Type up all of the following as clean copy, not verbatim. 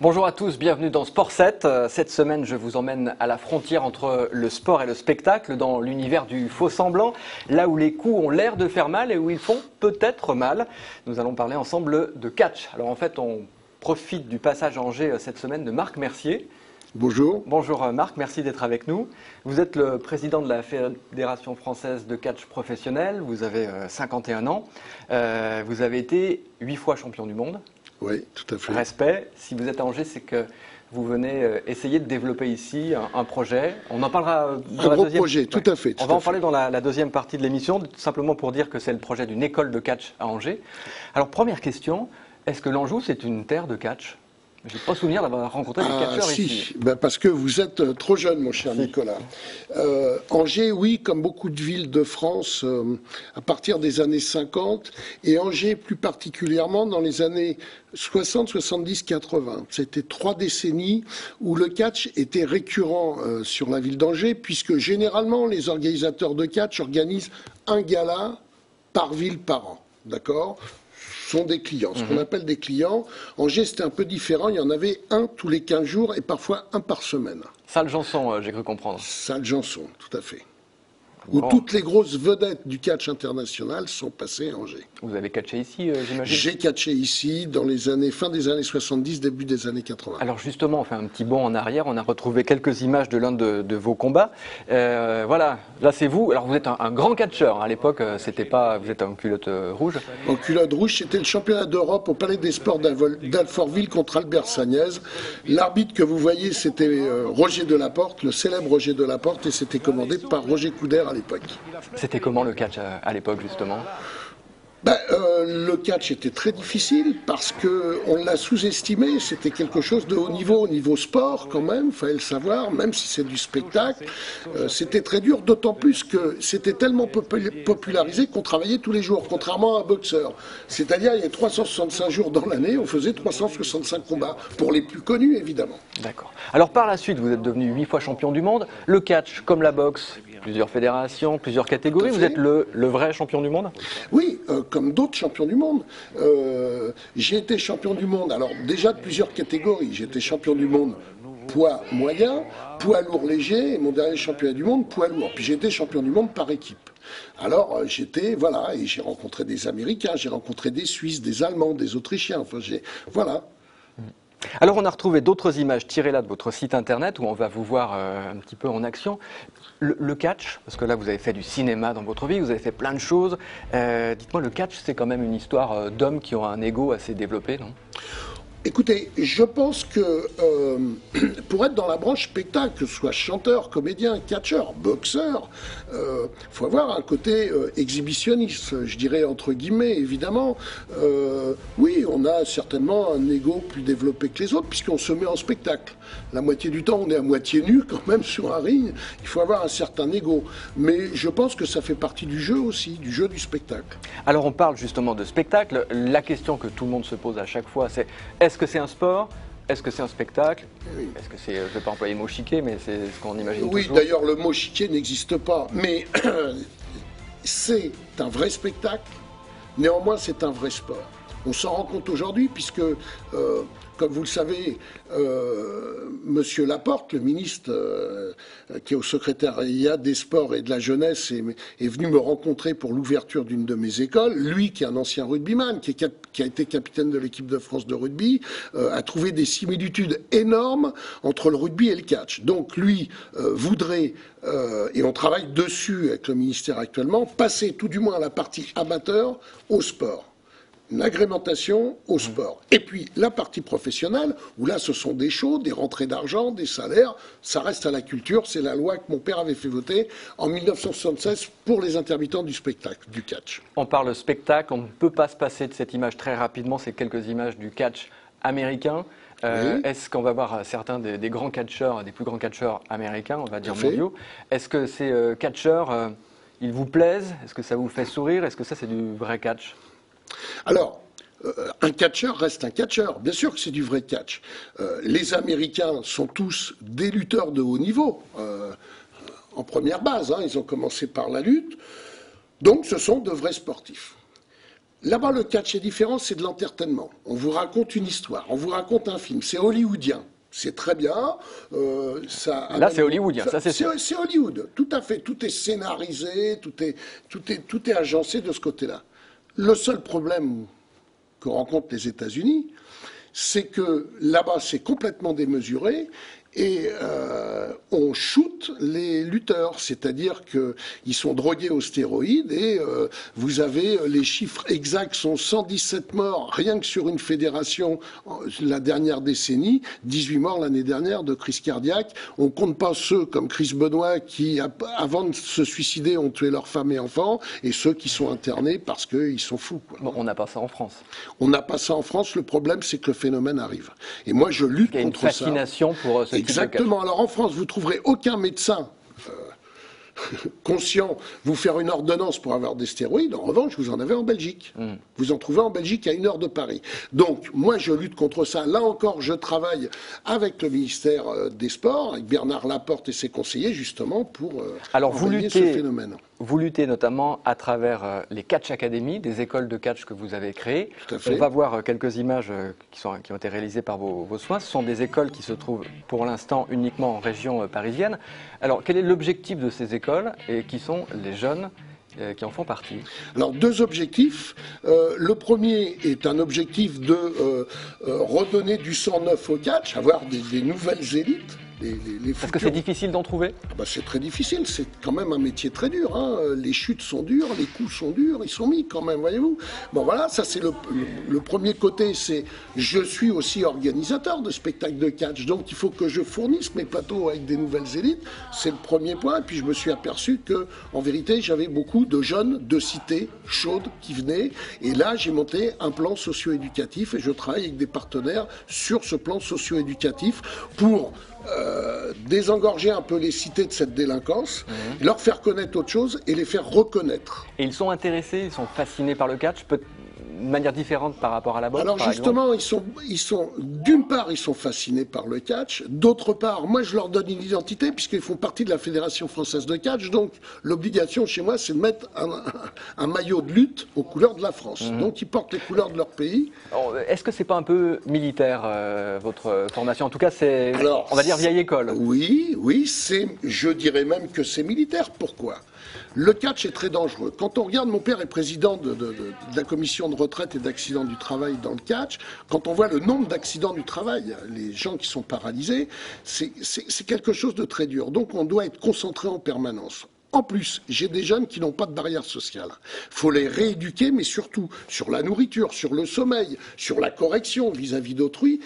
Bonjour à tous, bienvenue dans Sport 7. Cette semaine, je vous emmène à la frontière entre le sport et le spectacle, dans l'univers du faux semblant, là où les coups ont l'air de faire mal et où ils font peut-être mal. Nous allons parler ensemble de catch. Alors en fait, on profite du passage à Angers cette semaine de Marc Mercier. Bonjour. Bonjour Marc, merci d'être avec nous. Vous êtes le président de la Fédération française de catch professionnel, vous avez 51 ans. Vous avez été 8 fois champion du monde. Oui, tout à fait. Respect. Si vous êtes à Angers, c'est que vous venez essayer de développer ici un projet. On en parlera dans la deuxième. Projet, tout à fait. On va en parler dans la deuxième partie de l'émission, simplement pour dire que c'est le projet d'une école de catch à Angers. Alors, première question, est-ce que l'Anjou, c'est une terre de catch ? Je n'ai pas souvenir d'avoir rencontré des catcheurs ici. Ben parce que vous êtes trop jeune, mon cher Nicolas. Angers, oui, comme beaucoup de villes de France, à partir des années 50, et Angers plus particulièrement dans les années 60, 70, 80. C'était 3 décennies où le catch était récurrent sur la ville d'Angers, puisque généralement, les organisateurs de catch organisent un gala par ville par an. D'accord ? Sont des clients, ce qu'on appelle des clients. Angers, c'était un peu différent. Il y en avait un tous les 15 jours et parfois un par semaine. Salle Janson, j'ai cru comprendre. Salle Janson, tout à fait. Où toutes les grosses vedettes du catch international sont passées à Angers. Vous avez catché ici, j'imagine ? J'ai catché ici dans les années, fin des années 70, début des années 80. Alors justement, on fait un petit bond en arrière, on a retrouvé quelques images de l'un de vos combats. Voilà, là c'est vous. Alors vous êtes un grand catcheur, à l'époque, c'était pas, vous êtes en culotte rouge. En culotte rouge, c'était le championnat d'Europe au Palais des Sports d'Alfortville contre Albert Sagnès. L'arbitre que vous voyez, c'était Roger Delaporte, le célèbre Roger Delaporte, et c'était commandé par Roger Coudert à l'époque. C'était comment le catch à l'époque, justement ? Le catch était très difficile parce qu'on l'a sous-estimé. C'était quelque chose de haut niveau sport quand même, fallait le savoir, même si c'est du spectacle. C'était très dur, d'autant plus que c'était tellement popularisé qu'on travaillait tous les jours, contrairement à un boxeur. C'est-à-dire, il y a 365 jours dans l'année, on faisait 365 combats, pour les plus connus évidemment. D'accord. Alors par la suite, vous êtes devenu 8 fois champion du monde. Le catch, comme la boxe, plusieurs fédérations, plusieurs catégories. Vous êtes le vrai champion du monde ? Oui, comme d'autres champions du monde. J'ai été champion du monde, alors déjà de plusieurs catégories. J'ai été champion du monde poids moyen, poids lourd léger, et mon dernier championnat du monde, poids lourd. Puis j'ai été champion du monde par équipe. Alors voilà, et j'ai rencontré des Américains, j'ai rencontré des Suisses, des Allemands, des Autrichiens, enfin voilà. Alors on a retrouvé d'autres images tirées là de votre site internet où on va vous voir un petit peu en action. Le catch, parce que là vous avez fait du cinéma dans votre vie, vous avez fait plein de choses. Dites-moi, le catch c'est quand même une histoire d'hommes qui ont un ego assez développé, non ? Écoutez, je pense que pour être dans la branche spectacle, que ce soit chanteur, comédien, catcheur, boxeur, faut avoir un côté exhibitionniste, je dirais entre guillemets, évidemment. Oui, on a certainement un ego plus développé que les autres, puisqu'on se met en spectacle. La moitié du temps, on est à moitié nu quand même sur un ring. Il faut avoir un certain ego. Mais je pense que ça fait partie du jeu aussi, du jeu du spectacle. Alors on parle justement de spectacle. La question que tout le monde se pose à chaque fois, c'est est-ce que c'est un sport ? Est-ce que c'est un spectacle ? Oui. Est-ce que c'est, je ne vais pas employer le mot chiqué, mais c'est ce qu'on imagine Oui, toujours. d'ailleurs, le mot chiqué n'existe pas. Mais c'est un vrai spectacle. Néanmoins, c'est un vrai sport. On s'en rend compte aujourd'hui puisque, comme vous le savez, Monsieur Laporte, le ministre qui est au secrétariat des sports et de la jeunesse, est venu me rencontrer pour l'ouverture d'une de mes écoles. Lui, qui est un ancien rugbyman, qui a été capitaine de l'équipe de France de rugby, a trouvé des similitudes énormes entre le rugby et le catch. Donc lui voudrait, et on travaille dessus avec le ministère actuellement, passer tout du moins à la partie amateur au sport. Une agrémentation au sport. Et puis la partie professionnelle, où là ce sont des shows, des rentrées d'argent, des salaires, ça reste à la culture, c'est la loi que mon père avait fait voter en 1976 pour les intermittents du spectacle, du catch. On parle spectacle, on ne peut pas se passer de cette image très rapidement, c'est quelques images du catch américain. Oui. Est-ce qu'on va voir certains des grands catcheurs, des plus grands catcheurs américains, on va dire mondiaux, est-ce que ces catcheurs, ils vous plaisent ? Est-ce que ça vous fait sourire ? Est-ce que ça c'est du vrai catch ? Alors, un catcheur reste un catcheur. Bien sûr que c'est du vrai catch. Les Américains sont tous des lutteurs de haut niveau, en première base. Ils ont commencé par la lutte. Donc, ce sont de vrais sportifs. Là-bas, le catch est différent, c'est de l'entertainment. On vous raconte une histoire, on vous raconte un film, c'est hollywoodien. C'est très bien. Là, c'est hollywoodien, ça c'est sûr. C'est Hollywood, tout à fait. Tout est scénarisé, tout est agencé de ce côté-là. Le seul problème que rencontrent les États-Unis, c'est que là-bas, c'est complètement démesuré et on shoot les lutteurs, c'est-à-dire qu'ils sont drogués aux stéroïdes et vous avez les chiffres exacts sont 117 morts rien que sur une fédération la dernière décennie, 18 morts l'année dernière de crise cardiaque. On compte pas ceux comme Chris Benoit qui, avant de se suicider, ont tué leurs femmes et enfants et ceux qui sont internés parce qu'ils sont fous, quoi. Bon, on n'a pas ça en France. On n'a pas ça en France. Le problème, c'est que le phénomène arrive. Et moi, je lutte contre ça. Il y a une fascination pour ce Exactement. Alors en France, vous trouverez aucun médecin conscient vous faire une ordonnance pour avoir des stéroïdes. En revanche, vous en avez en Belgique. Vous en trouvez en Belgique à 1 heure de Paris. Donc, moi, je lutte contre ça. Là encore, je travaille avec le ministère des Sports, avec Bernard Laporte et ses conseillers, justement, pour enrayer ce phénomène. Vous luttez notamment à travers les Catch Academy, des écoles de catch que vous avez créées. Tout à fait. On va voir quelques images qui ont été réalisées par vos soins. Ce sont des écoles qui se trouvent pour l'instant uniquement en région parisienne. Alors, quel est l'objectif de ces écoles et qui sont les jeunes qui en font partie? Alors, 2 objectifs. Le premier est un objectif de redonner du sang neuf au catch, avoir des nouvelles élites. Parce que c'est difficile d'en trouver? C'est très difficile, c'est quand même un métier très dur. Hein. Les chutes sont dures, les coups sont durs, ils sont mis quand même, voyez-vous. Bon voilà, ça c'est le premier côté, c'est je suis aussi organisateur de spectacles de catch, donc il faut que je fournisse mes plateaux avec des nouvelles élites, c'est le premier point. Et puis je me suis aperçu que, en vérité, j'avais beaucoup de jeunes de cités chaudes qui venaient, et là j'ai monté un plan socio-éducatif et je travaille avec des partenaires sur ce plan socio-éducatif pour désengorger un peu les cités de cette délinquance, leur faire connaître autre chose et les faire reconnaître. Et ils sont intéressés, ils sont fascinés par le catch, de manière différente par rapport à la boxe? Alors justement, ils sont d'une part, ils sont fascinés par le catch, d'autre part, moi je leur donne une identité puisqu'ils font partie de la Fédération française de catch, donc l'obligation chez moi c'est de mettre un maillot de lutte aux couleurs de la France. Donc ils portent les couleurs de leur pays. Est-ce que c'est pas un peu militaire votre formation? En tout cas, c'est, on va dire, vieille école. Oui, je dirais même que c'est militaire. Pourquoi? Le catch est très dangereux. Quand on regarde, mon père est président de la commission de retraite et d'accidents du travail dans le catch. Quand on voit le nombre d'accidents du travail, les gens qui sont paralysés, c'est quelque chose de très dur. Donc on doit être concentré en permanence. En plus, j'ai des jeunes qui n'ont pas de barrière sociale. Il faut les rééduquer, mais surtout sur la nourriture, sur le sommeil, sur la correction vis-à-vis d'autrui,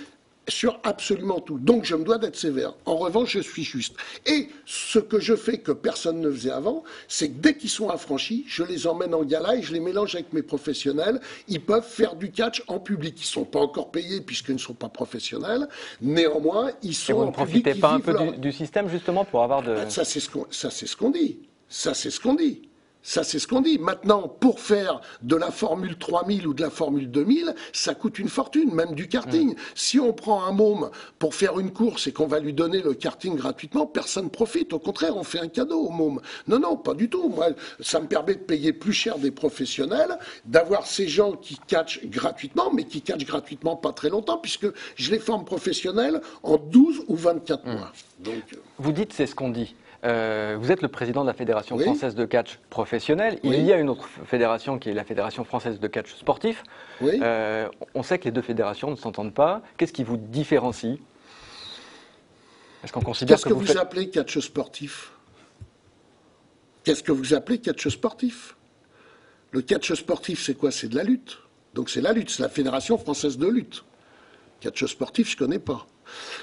sur absolument tout. Donc je me dois d'être sévère. En revanche, je suis juste. Et ce que je fais que personne ne faisait avant, c'est que dès qu'ils sont affranchis, je les emmène en gala et je les mélange avec mes professionnels. Ils peuvent faire du catch en public. Ils ne sont pas encore payés puisqu'ils ne sont pas professionnels. Néanmoins, ils sont en public. Et vous ne profitez pas un peu du système justement pour avoir de... Ça, c'est ce qu'on dit. Ça, c'est ce qu'on dit. Ça, c'est ce qu'on dit. Maintenant, pour faire de la Formule 3000 ou de la Formule 2000, ça coûte une fortune, même du karting. Si on prend un môme pour faire une course et qu'on va lui donner le karting gratuitement, personne ne profite. Au contraire, on fait un cadeau au môme. Non, non, pas du tout. Moi, ça me permet de payer plus cher des professionnels, d'avoir ces gens qui catchent gratuitement, mais qui catchent gratuitement pas très longtemps, puisque je les forme professionnels en 12 ou 24 mois. Donc, vous dites, c'est ce qu'on dit. Vous êtes le président de la Fédération française de catch professionnel. Oui. Il y a une autre fédération qui est la Fédération française de catch sportif. Oui. On sait que les deux fédérations ne s'entendent pas. Qu'est-ce qui vous différencie? Est-ce qu'on considère Qu'est-ce que vous appelez catch sportif? Qu'est-ce que vous appelez catch sportif? Le catch sportif, c'est quoi? C'est de la lutte. Donc c'est la lutte, c'est la Fédération française de lutte. Catch sportif, je ne connais pas.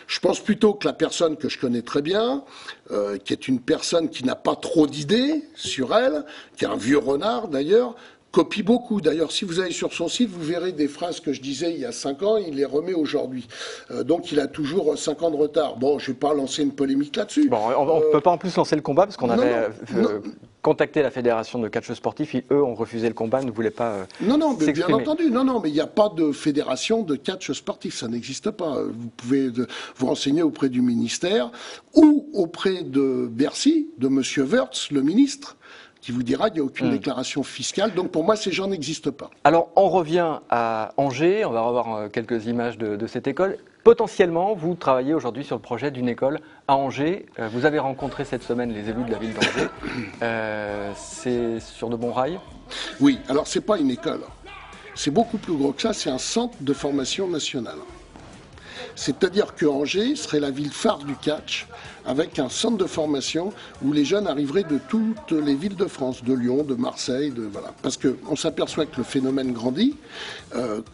Je pense plutôt que la personne que je connais très bien, qui est une personne qui n'a pas trop d'idées sur elle, qui est un vieux renard d'ailleurs, copie beaucoup. D'ailleurs, si vous allez sur son site, vous verrez des phrases que je disais il y a 5 ans, il les remet aujourd'hui. Donc il a toujours 5 ans de retard. Bon, je ne vais pas lancer une polémique là-dessus. Bon, on ne peut pas en plus lancer le combat parce qu'on avait contacté la fédération de catch sportif et eux ont refusé le combat, ne voulaient pas Non, mais bien entendu. Non, mais il n'y a pas de fédération de catch sportif, ça n'existe pas. Vous pouvez vous renseigner auprès du ministère ou auprès de Bercy, de M. Wörth, le ministre, qui vous dira qu'il n'y a aucune déclaration fiscale. Donc pour moi, ces gens n'existent pas. Alors on revient à Angers, on va revoir quelques images de cette école. Potentiellement, vous travaillez aujourd'hui sur le projet d'une école à Angers. Vous avez rencontré cette semaine les élus de la ville d'Angers. C'est sur de bons rails? Oui, alors c'est pas une école. C'est beaucoup plus gros que ça, c'est un centre de formation nationale. C'est-à-dire que Angers serait la ville phare du catch, avec un centre de formation où les jeunes arriveraient de toutes les villes de France, de Lyon, de Marseille, voilà. Parce qu'on s'aperçoit que le phénomène grandit,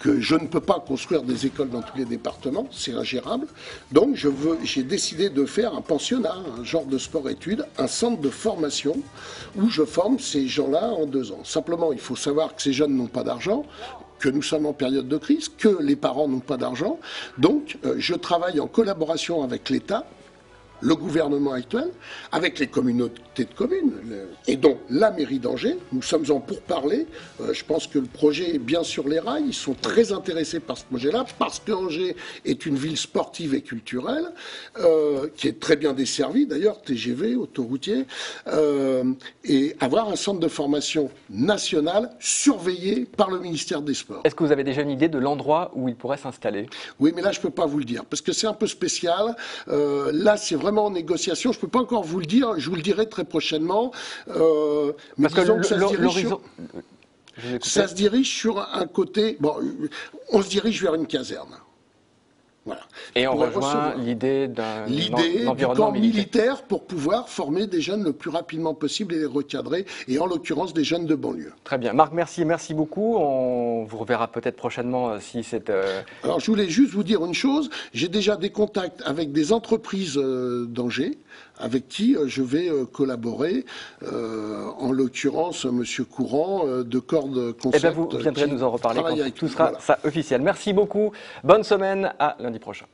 que je ne peux pas construire des écoles dans tous les départements, c'est ingérable. Donc j'ai décidé de faire un pensionnat, un genre de sport-études, un centre de formation où je forme ces gens-là en 2 ans. Simplement, il faut savoir que ces jeunes n'ont pas d'argent, que nous sommes en période de crise, que les parents n'ont pas d'argent. Donc, je travaille en collaboration avec l'État, le gouvernement actuel, avec les communautés de communes, et donc la mairie d'Angers. Nous sommes en pourparlers. Je pense que le projet est bien sur les rails. Ils sont très intéressés par ce projet-là, parce qu'Angers est une ville sportive et culturelle, qui est très bien desservie, d'ailleurs, TGV, autoroutier, et avoir un centre de formation national surveillé par le ministère des Sports. Est-ce que vous avez déjà une idée de l'endroit où il pourrait s'installer? Oui, mais là, je ne peux pas vous le dire, parce que c'est un peu spécial. Là, c'est vraiment en négociation. Je ne peux pas encore vous le dire. Je vous le dirai très prochainement. Mais parce disons que que ça se dirige sur un côté... Bon, on se dirige vers une caserne. Voilà. Et on rejoint l'idée du camp militaire pour pouvoir former des jeunes le plus rapidement possible et les recadrer, et en l'occurrence des jeunes de banlieue. Très bien. Marc, merci beaucoup. On vous reverra peut-être prochainement si c'est... Alors je voulais juste vous dire une chose, j'ai déjà des contacts avec des entreprises d'Angers, avec qui je vais collaborer, en l'occurrence Monsieur Courant de Cordes Concept. Eh bien vous viendrez nous en reparler quand tout sera ça officiel. Merci beaucoup, bonne semaine, à lundi prochain.